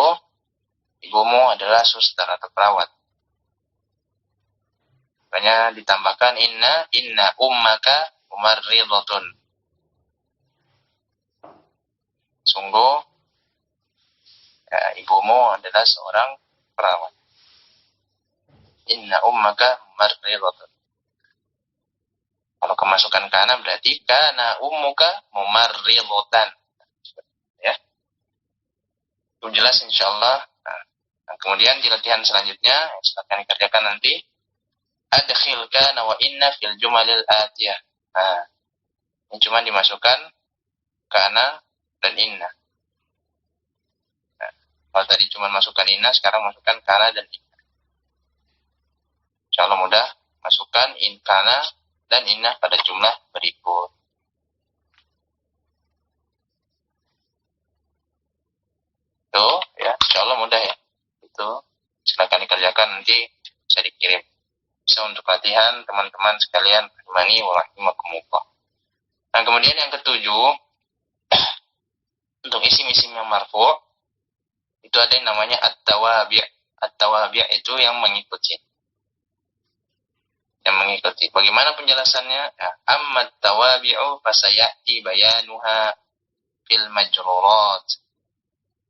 ibumu adalah suster atau perawat. Makanya ditambahkan inna ummaka marridhatun. Sungguh ya, ibumu adalah seorang perawat. Inna ummaka marridhatun. Kalau kemasukan kana berarti kana ummuka mumarridhatan. Ya. Itu jelas insyaallah. Nah, kemudian di latihan selanjutnya silakan dikerjakan nanti. Adkhil kana wa inna fil jumalil atiyah. Nah, ini cuma dimasukkan kana dan inna. Nah, kalau tadi cuma masukkan inna, sekarang masukkan kana dan inna. Insyaallah mudah. Masukkan kana dan inna pada jumlah berikut. Tuh, ya, insyaallah mudah ya. Itu silakan dikerjakan, nanti bisa dikirim. Bisa untuk latihan teman-teman sekalian rahimani wa rahimakumullah. Nah, kemudian yang ketujuh, untuk isim-isim yang marfu itu ada yang namanya at-tawabi'. At-tawabi' itu yang mengikuti. Bagaimana penjelasannya? Ya, amma at-tawabi'u fasayati bayanuha fil majrurat.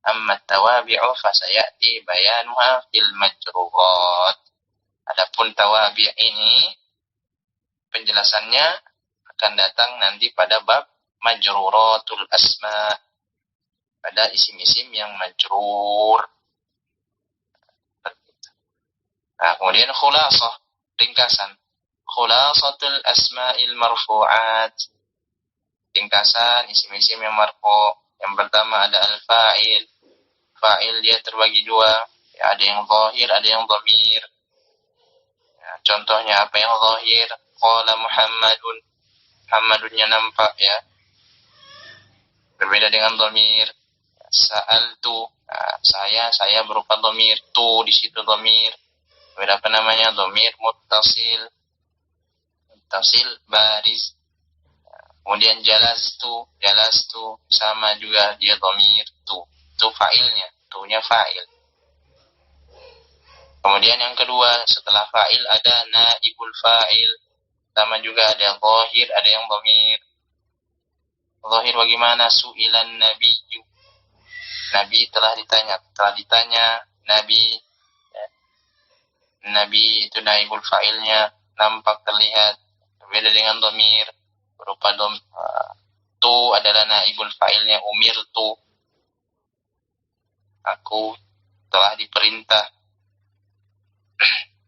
Amma at-tawabi'u fasayati bayanuha fil majrurat. Adapun tawabi' ini penjelasannya akan datang nanti pada bab majruratul asma, pada isim-isim yang majrur. Nah, kemudian khulasah, ringkasan. Khulasatul asma'il marfu'at. Ringkasan isim-isim yang marfu'. Yang pertama ada al-fa'il. Fa'il dia terbagi dua. Ya, ada yang zahir, ada yang dhamir. Ya, contohnya apa yang zahir? Qala Muhammadun. Muhammadunnya nampak ya. Berbeda dengan dhamir. Sa'altu, nah, saya berupa dhamir, tu di situ dhamir. Beda apa namanya? Dhamir muttasil baris. Kemudian jalastu sama juga dia dhamir tu fa'ilnya, tunya fa'il. Kemudian yang kedua, setelah fa'il ada naibul fa'il. Sama juga ada zahir, ada yang dhamir. Zahir bagaimana? Su'ilan nabiyyu. Nabi telah ditanya. Nabi, ya. Nabi itu naibul fa'ilnya, nampak terlihat. Berbeda dengan dhamir, berupa tu adalah naibul fa'ilnya, umirtu. Aku telah diperintah.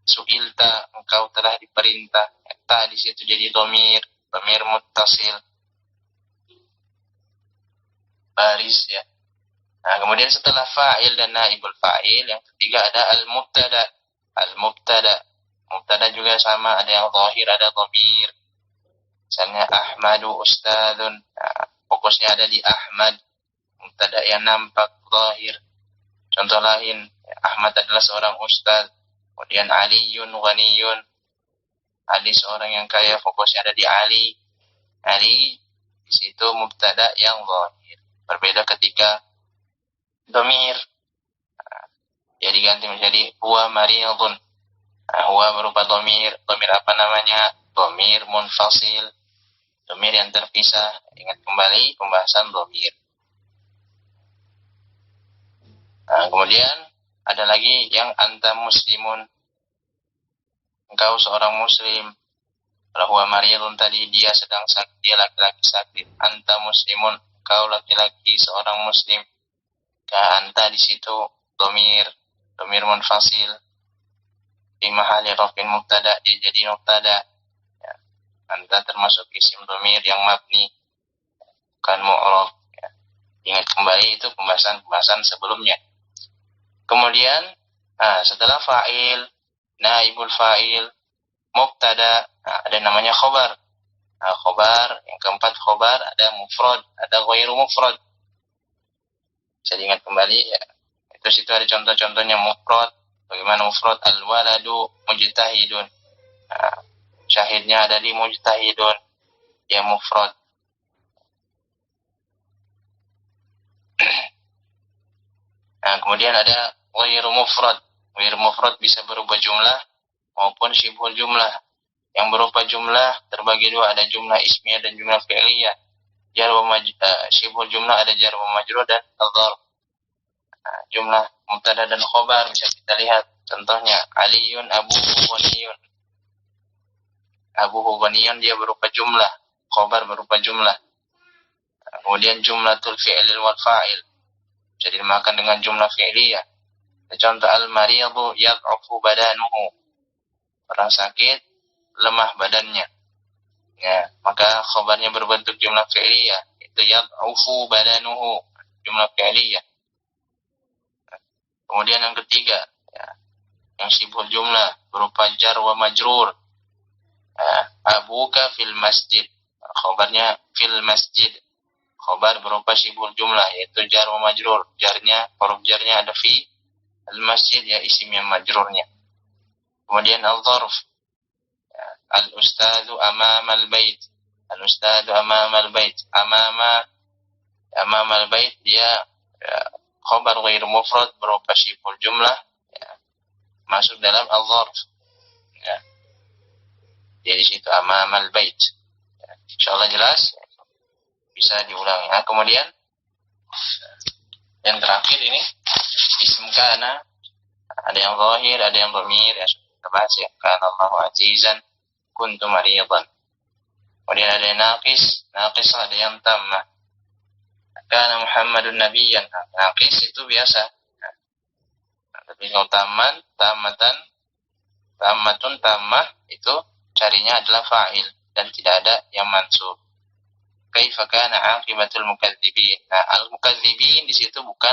Su'ilta, engkau telah diperintah. Ta di situ jadi dhamir muttasil. Baris ya. Nah, kemudian setelah fa'il dan naibul fa'il, yang ketiga ada al-mubtada. Mubtada juga sama, ada yang zahir, ada dhamir. Misalnya Ahmadu ustadun. Nah, fokusnya ada di Ahmad. Mubtada yang nampak zahir. Contoh lain, Ahmad adalah seorang ustaz. Kemudian Aliyun ghaniyun. Ali seorang yang kaya, fokusnya ada di Ali. Ali di situ mubtada yang zahir. Berbeda ketika dhamir, ya diganti menjadi huwa maridun. Huwa berupa dhamir apa namanya? Dhamir munfasil, dhamir yang terpisah. Ingat kembali pembahasan dhamir. Kemudian ada lagi yang anta muslimun, engkau seorang muslim. Kalau huwa maridun tadi dia sedang sakit, dia laki-laki sakit. Anta muslimun, engkau laki-laki seorang muslim. Anta di situ dhamir munfasil di mahalli rafin mubtada, dia jadi mubtada. Ya. Anta termasuk isim dhamir yang mabni, bukan mu'rab. Ya. Ingat kembali itu pembahasan sebelumnya. Kemudian setelah fa'il, naibul fa'il, mubtada, ada namanya khobar. Khobar, yang keempat khobar, ada mufrad, ada ghairu mufrad. Bisa diingat kembali ya. Itu situ ada contoh-contohnya mufrad. Bagaimana mufrad? Al-waladu mujtahidun. Syahidnya ada di mujtahidun. Ya mufrad. Kemudian ada ghairu mufrad. Ghairu mufrad bisa berupa jumlah maupun syibhul jumlah. Yang berupa jumlah terbagi dua, ada jumlah ismiyah dan jumlah fi'liyah. Syibhul jumlah ada jar wa majrur dan al-dharf. Jumlah mubtada dan khobar bisa kita lihat contohnya Aliyun abuhu ghaniyun. Abuhu ghaniyun dia berupa jumlah, khobar berupa jumlah. Kemudian jumlatul fi'lil wal fa'il jadi dimakan dengan jumlah fi'liyah. Contoh al-maridu yad'ufu badanuhu, orang sakit lemah badannya. Ya, maka khobarnya berbentuk jumlah fi'liyah, itu yad'ufu badanuhu, jumlah fi'liyah. Kemudian yang ketiga, ya, yang syibhul jumlah berupa jar wa majrur. Abuka fil masjid, khobarnya fil masjid. Khobar berupa syibhul jumlah, yaitu jar wa majrur. Jarnya, huruf jarnya ada fi al-masjid, ya isim yang majrurnya. Kemudian al-dharf, ya, al-ustadu amama al-bait. Al-ustadu amama al-bait. Amama al-bait dia ya, khobar ghairu mufrad berupa syibhul jumlah, ya, masuk dalam al-dharf. Ya. Jadi situ amama al-bait. Ya. Insyaallah jelas. Bisa diulangi. Kemudian yang terakhir ini isim kana, ada yang zahir, ada yang dhamir, ya sudah bahas ya. Kana Allahu azizan kuntu maridan. Kemudian ada yang naqis ada yang tammah. Kana Muhammadun nabiyyan. Naqis itu biasa. Tapi kalau tammah itu carinya adalah fa'il dan tidak ada yang mansub. Kaifa kana aqibatul mukadzibin. Al-mukadzibin di situ bukan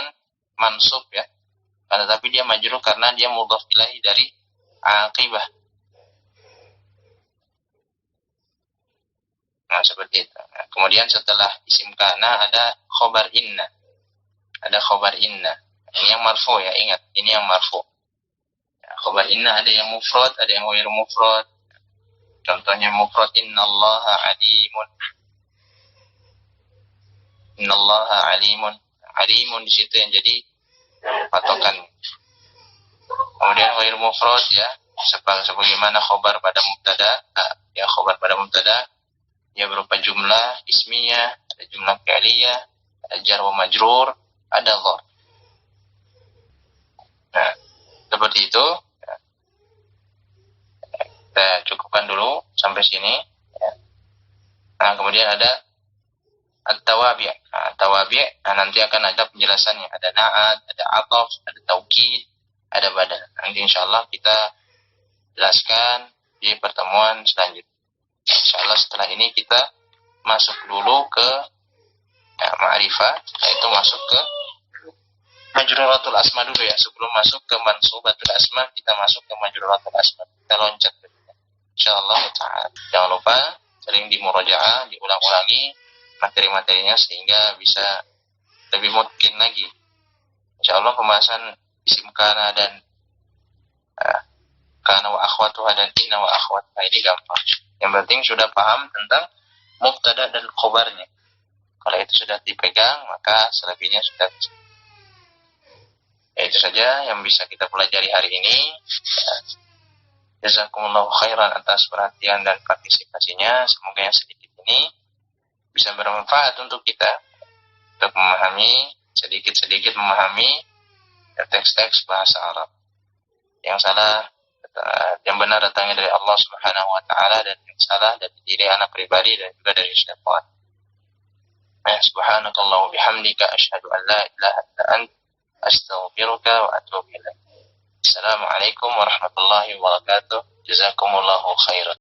mansub ya. Tetapi dia majrur karena dia mudhaf ilahi dari aqibah. Seperti itu. Kemudian setelah isim kana ada khobar inna. Ini yang marfu ya, ingat. Ini yang marfu. Khobar inna ada yang mufrad, ada yang ghairu mufrad. Contohnya mufrad innallaha alimun. Innallaha alimun. Alimun di situ yang jadi patokan. Kemudian ghair mufrad ya, sebagaimana khobar pada mubtada, ya khobar pada mubtada ya berupa jumlah ismiyah, ada jumlah fi'liyah, ada jar wa majrur, ada dharf. Nah, seperti itu. Kita cukupkan dulu sampai sini ya. Nah, kemudian ada at-tawabi'. Tawabi' nanti akan ada penjelasannya, ada na'at, ada ataf, ada taukid, ada badal. Nanti insyaallah kita jelaskan di pertemuan selanjutnya. Insyaallah setelah ini kita masuk dulu ke ma'rifah, yaitu masuk ke majruratul asma dulu ya. Sebelum masuk ke mansubatul asma, kita masuk ke majruratul asma. Kita loncat dulu. Insyaallah ta'ala. Jangan lupa sering dimurajaah, diulang-ulangi materi-materinya sehingga bisa lebih mungkin lagi. Insyaallah pembahasan isim kana dan kana wa akhwatuha dan inna wa akhwatuha ini gampang. Yang penting sudah paham tentang mubtada dan khobarnya. Kalau itu sudah dipegang, maka selebihnya sudah bisa. Ya, itu saja yang bisa kita pelajari hari ini. Jazakumullahu khairan atas perhatian dan partisipasinya. Semoga yang sedikit ini bisa bermanfaat untuk kita, untuk memahami, sedikit-sedikit memahami teks-teks bahasa Arab. Yang salah, yang benar datangnya dari Allah Subhanahu wa taala, dan yang salah dari diri anak pribadi dan juga dari syaitan. Subhanakallah wa bihamdika asyhadu an la ilaha illa anta astaghfiruka wa atubu ilaik. Assalamualaikum warahmatullahi wabarakatuh. Jazakumullahu khairan.